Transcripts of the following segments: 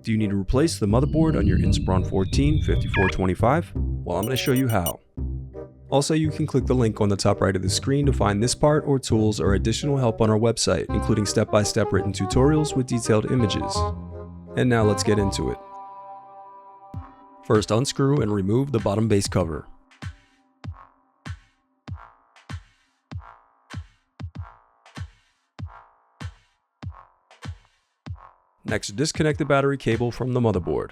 Do you need to replace the motherboard on your Inspiron 14 5425? Well, I'm going to show you how. Also, you can click the link on the top right of the screen to find this part or tools or additional help on our website, including step-by-step written tutorials with detailed images. And now let's get into it. First, unscrew and remove the bottom base cover. Next, disconnect the battery cable from the motherboard.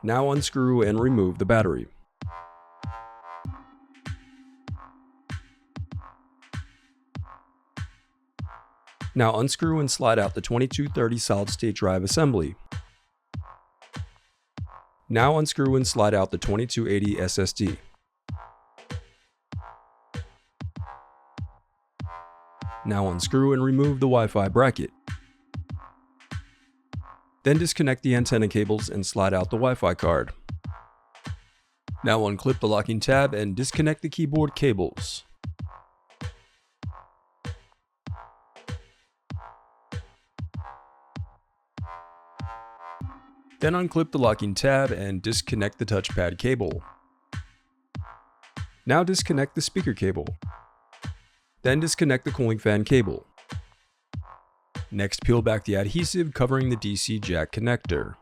Now unscrew and remove the battery. Now unscrew and slide out the 2230 solid-state drive assembly. Now unscrew and slide out the 2280 SSD. Now unscrew and remove the Wi-Fi bracket. Then disconnect the antenna cables and slide out the Wi-Fi card. Now unclip the locking tab and disconnect the keyboard cables. Then unclip the locking tab and disconnect the touchpad cable. Now disconnect the speaker cable. Then disconnect the cooling fan cable. Next, peel back the adhesive covering the DC jack connector.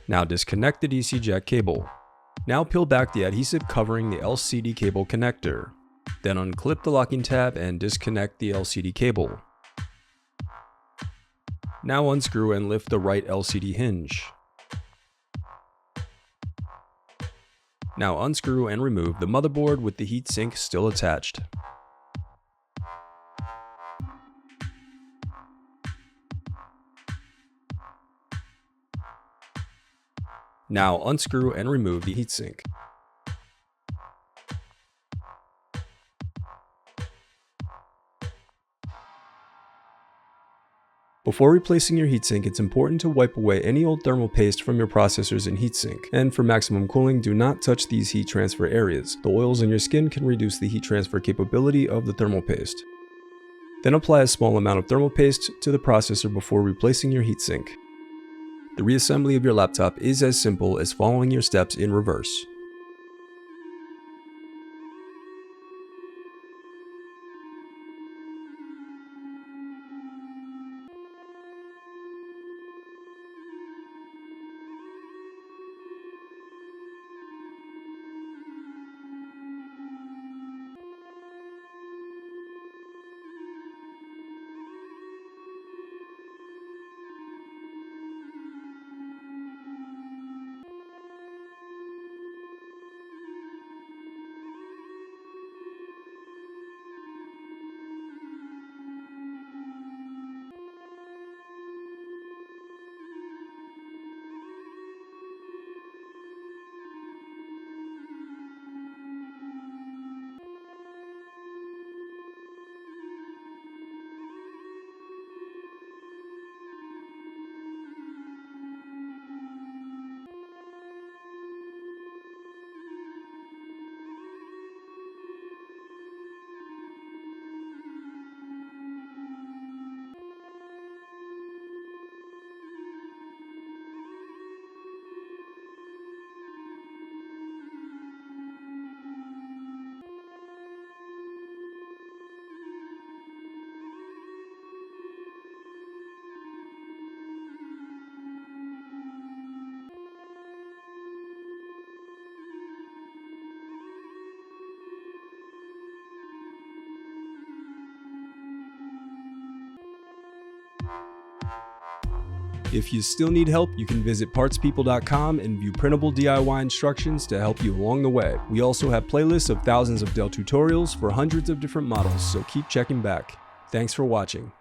Now disconnect the DC jack cable. Now peel back the adhesive covering the LCD cable connector. Then unclip the locking tab and disconnect the LCD cable. Now unscrew and lift the right LCD hinge. Now unscrew and remove the motherboard with the heatsink still attached. Now unscrew and remove the heatsink. Before replacing your heatsink, it's important to wipe away any old thermal paste from your processors and heatsink. And for maximum cooling, do not touch these heat transfer areas. The oils in your skin can reduce the heat transfer capability of the thermal paste. Then apply a small amount of thermal paste to the processor before replacing your heatsink. The reassembly of your laptop is as simple as following your steps in reverse. If you still need help, you can visit partspeople.com and view printable DIY instructions to help you along the way. We also have playlists of thousands of Dell tutorials for hundreds of different models, so keep checking back. Thanks for watching.